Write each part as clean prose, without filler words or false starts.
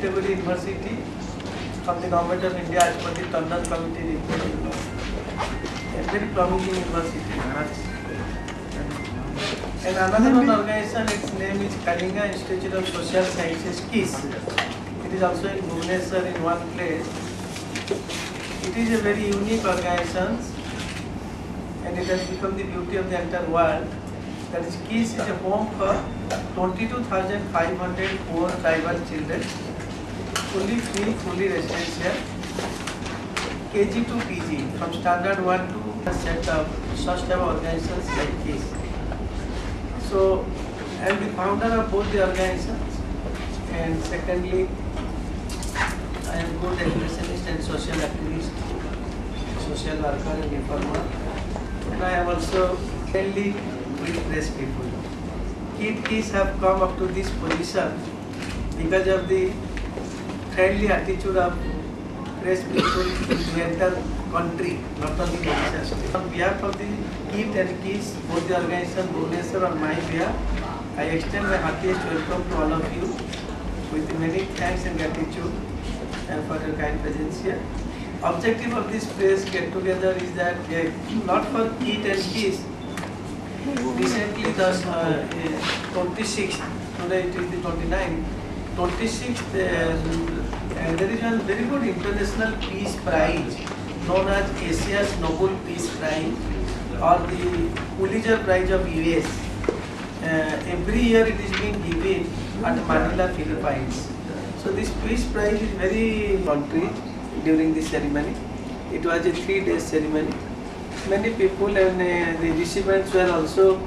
category university from the Government of India as per the Tandon Committee report. A very promising university. And another one organization, its name is Kalinga Institute of Social Sciences, KISS. It is also in Bhubaneswar in one place. It is a very unique organization and it has become the beauty of the entire world. That is, KISS is a home for 22,500 poor tribal children, fully free, fully residential, KG to PG, from standard 1 to set up such type of organizations like KISS. So, I am the founder of both the organizations, and secondly, I am good educationist and social activist, social worker and reformer, and I am also friendly with press people. KISS have come up to this position because of the friendly attitude of press people in the entire country, not only Odisha state. On behalf of the KIT and KISS, both the organization, Bhubaneswar, on my behalf, I extend my heartiest welcome to all of you with many thanks and gratitude for your kind presence here. Objective of this press get together is that not for KIT and KISS. Recently, the 26th, today it is the 29th, 26th, there is one very good international peace prize known as Asia's Nobel Peace Prize or the Pulitzer Prize of US. Every year it is being given at Manila, Philippines. So this peace prize is very country during the ceremony. It was a 3-day ceremony. Many people and the recipients were also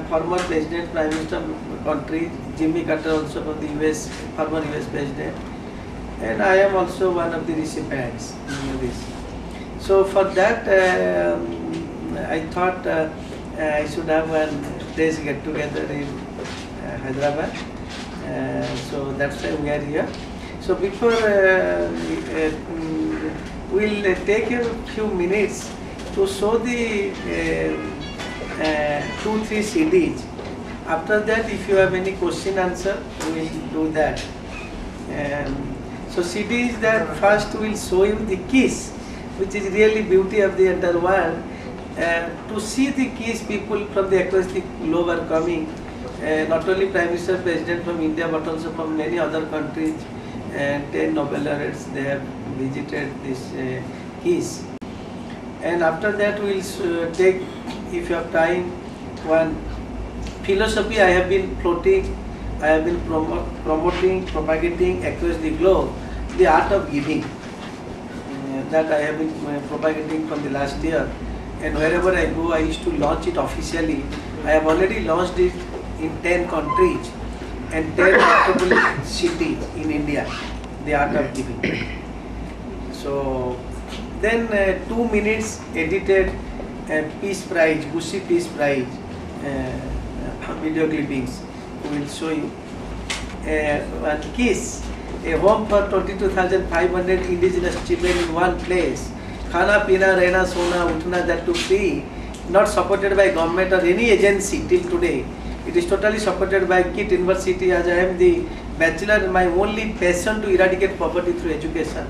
former President, Prime Minister of the country, Jimmy Carter also from the US, former US President. And I am also one of the recipients in this. So for that, I thought I should have one press get together in Hyderabad. So that's why we are here. So before we'll take a few minutes to show the 2-3 CDs. After that, if you have any question answer, we will do that. So CDs that first will show you the KISS, which is really beauty of the entire world. To see the KISS, people from the across the globe are coming. Not only Prime Minister, President from India, but also from many other countries. 10 Nobel laureates, they have visited this KISS. And after that, we will take, if you have time, one philosophy I have been floating, I have been promoting, propagating across the globe, the art of giving. That I have been propagating from the last year. And wherever I go, I used to launch it officially. I have already launched it in 10 countries and 10 metropolitan cities in India, the art of giving. So then 2 minutes edited Peace Prize, Bushi Peace Prize video clippings we will show you. One KISS, a home for 22,500 indigenous children in one place. Khana, Pina, Rehna, Sona, Utna, that to free, not supported by government or any agency till today. It is totally supported by KIT University, as I am the bachelor. My only passion to eradicate poverty through education.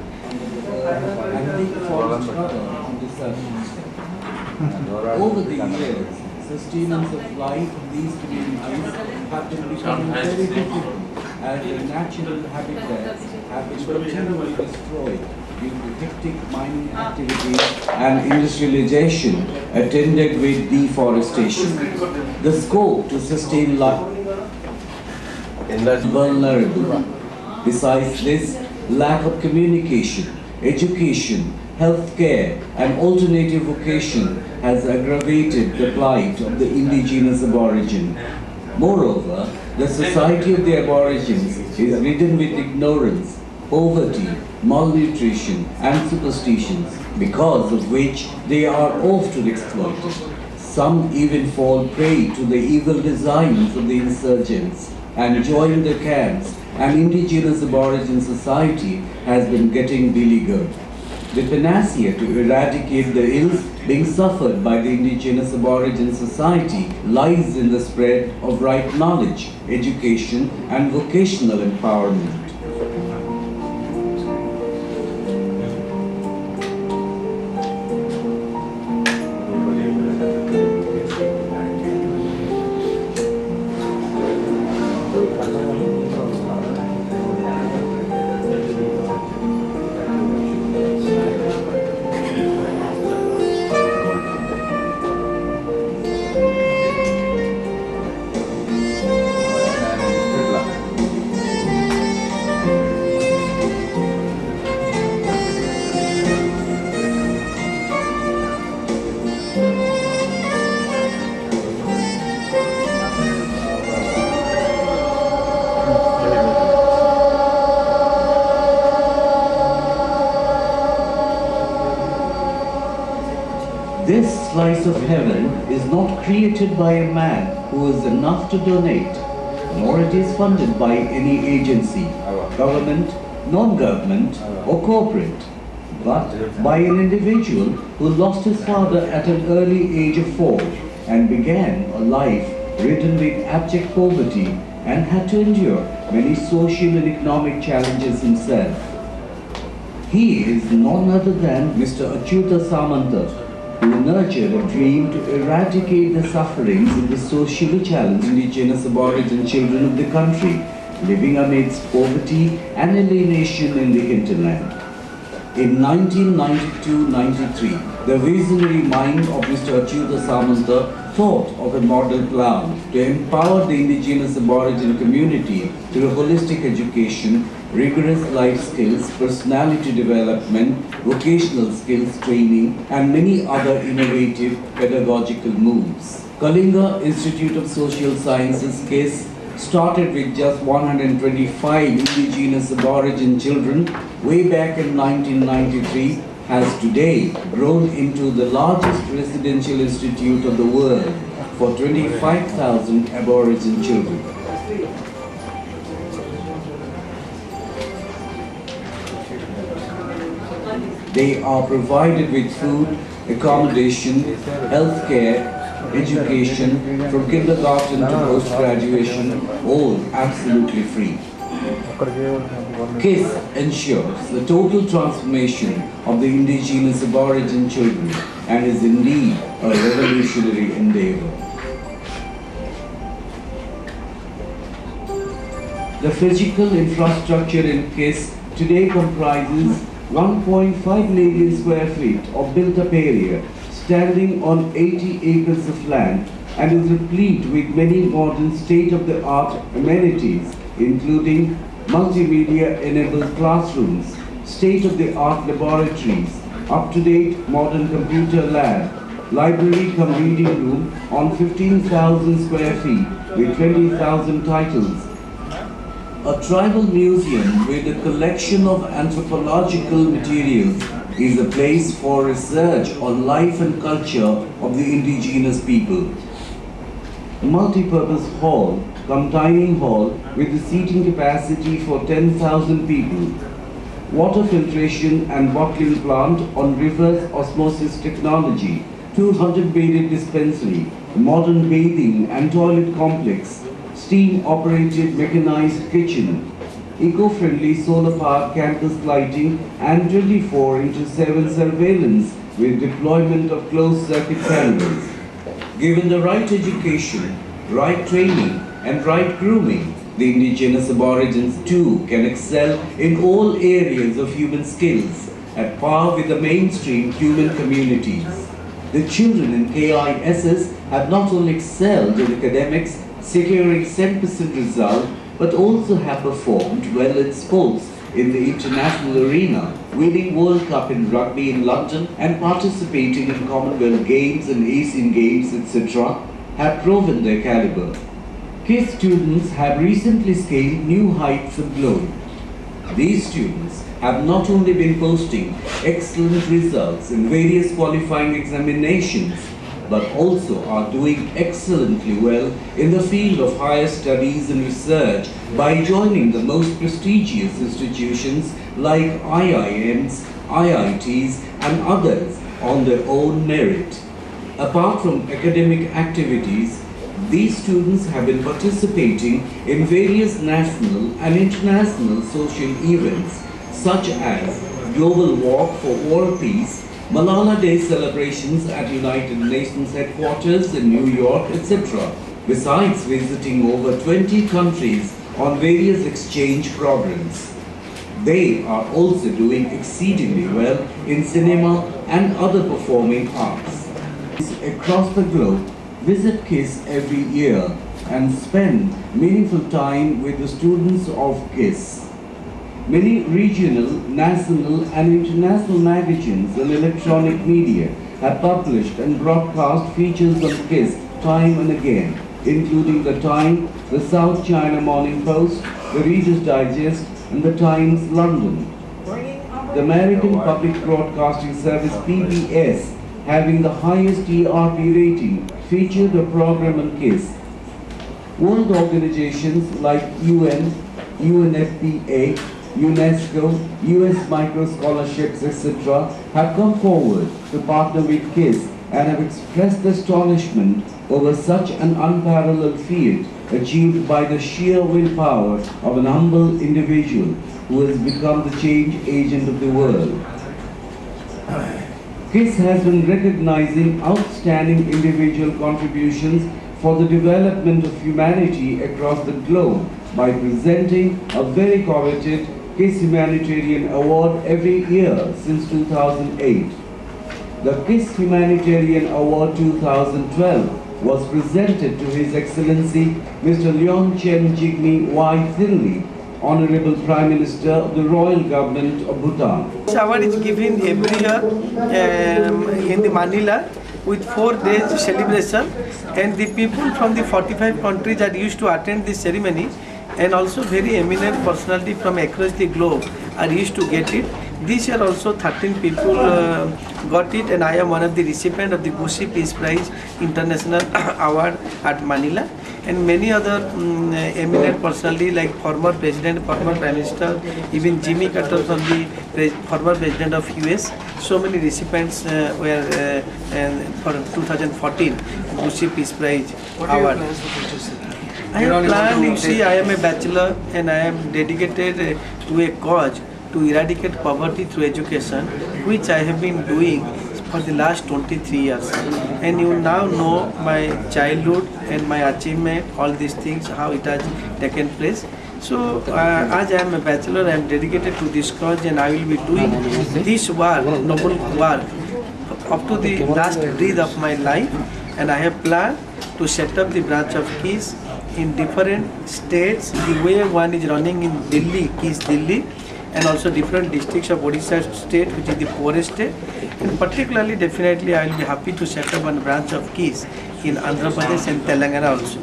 Over the years, sustenance of life in these communities have been becoming very difficult as their natural habitats have been continually destroyed due to hectic mining activity and industrialization attended with deforestation. The scope to sustain life is vulnerable. Besides this, lack of communication, education, healthcare and alternative vocation has aggravated the plight of the indigenous aborigine. Moreover, the society of the aborigines is ridden with ignorance, poverty, malnutrition and superstitions, because of which they are often exploited. Some even fall prey to the evil designs of the insurgents and join the camps, and indigenous aborigine society has been getting beleaguered. The panacea to eradicate the ills being suffered by the indigenous aborigine society lies in the spread of right knowledge, education and vocational empowerment. This slice of heaven is not created by a man who is enough to donate, nor it is funded by any agency, government, non-government or corporate, but by an individual who lost his father at an early age of 4 and began a life ridden with abject poverty and had to endure many social and economic challenges himself. He is none other than Mr. Achyuta Samanta, who nurtured a dream to eradicate the sufferings of the socially challenged indigenous aboriginal children of the country, living amidst poverty and alienation in the hinterland. In 1992-93, the visionary mind of Mr. Achyuta Samanta thought of a model plan to empower the indigenous aboriginal community through holistic education, rigorous life skills, personality development, vocational skills training, and many other innovative pedagogical moves. Kalinga Institute of Social Sciences KISS started with just 125 indigenous aboriginal children way back in 1993, has today grown into the largest residential institute of the world for 25,000 aboriginal children. They are provided with food, accommodation, healthcare, education, from kindergarten to post-graduation, all absolutely free. KISS ensures the total transformation of the indigenous aboriginal children and is indeed a revolutionary endeavor. The physical infrastructure in KISS today comprises 1.5 million square feet of built-up area, standing on 80 acres of land, and is replete with many modern state-of-the-art amenities, including multimedia-enabled classrooms, state-of-the-art laboratories, up-to-date modern computer lab, library cum reading room on 15,000 square feet with 20,000 titles, a tribal museum with a collection of anthropological materials is a place for research on life and culture of the indigenous people. A multi-purpose hall, cum dining hall with a seating capacity for 10,000 people. Water filtration and bottling plant on reverse osmosis technology. 200-bedded dispensary, modern bathing and toilet complex, steam-operated mechanized kitchen, eco-friendly solar-powered campus lighting, and 24/7 surveillance with deployment of closed-circuit cameras. Given the right education, right training, and right grooming, the indigenous aborigines too can excel in all areas of human skills at par with the mainstream human communities. The children in KISS have not only excelled in academics, securing 7% result, but also have performed well in sports in the international arena, winning World Cup in rugby in London and participating in Commonwealth Games and Asian Games, etc., have proven their caliber. KISS students have recently scaled new heights of glory. These students have not only been posting excellent results in various qualifying examinations, but also are doing excellently well in the field of higher studies and research by joining the most prestigious institutions like IIMs, IITs, and others on their own merit. Apart from academic activities, these students have been participating in various national and international social events such as Global Walk for World Peace, Malala Day celebrations at United Nations headquarters in New York, etc., besides visiting over 20 countries on various exchange programs. They are also doing exceedingly well in cinema and other performing arts. Across the globe, visit KISS every year and spend meaningful time with the students of KISS. Many regional, national and international magazines and electronic media have published and broadcast features on KISS time and again, including The Time, the South China Morning Post, the Reader's Digest and the Times London. The American Public Broadcasting Service PBS having the highest ERP rating featured a program on KISS. World organizations like UN, UNFPA, UNESCO, US Micro Scholarships, etc. have come forward to partner with KISS and have expressed astonishment over such an unparalleled feat achieved by the sheer willpower of an humble individual who has become the change agent of the world. KISS has been recognizing outstanding individual contributions for the development of humanity across the globe by presenting a very coveted KISS Humanitarian Award every year since 2008. The KISS Humanitarian Award 2012 was presented to His Excellency Mr. Leon Chen Jigme Y. Thinley, Honorable Prime Minister of the Royal Government of Bhutan. This award is given every year in the Manila with 4 days celebration, and the people from the 45 countries are used to attend this ceremony, and also very eminent personality from across the globe are used to get it. This year also 13 people got it, and I am one of the recipients of the Bushi Peace Prize International Award at Manila, and many other eminent personality like former President, former Prime Minister, even Jimmy Carter from the former President of US. So many recipients were for 2014 Bushi Peace Prize Award. I have planned, you see, I am a bachelor and I am dedicated to a cause to eradicate poverty through education, which I have been doing for the last 23 years. And you now know my childhood and my achievement, all these things, how it has taken place. So, as I am a bachelor, I am dedicated to this cause, and I will be doing this work, noble work, up to the last breath of my life. And I have planned to set up the branch of KISS in different states, the way one is running in Delhi, KISS Delhi, and also different districts of Odisha state, which is the poorest state. And particularly, definitely, I will be happy to set up one branch of KISS in Andhra Pradesh and Telangana also.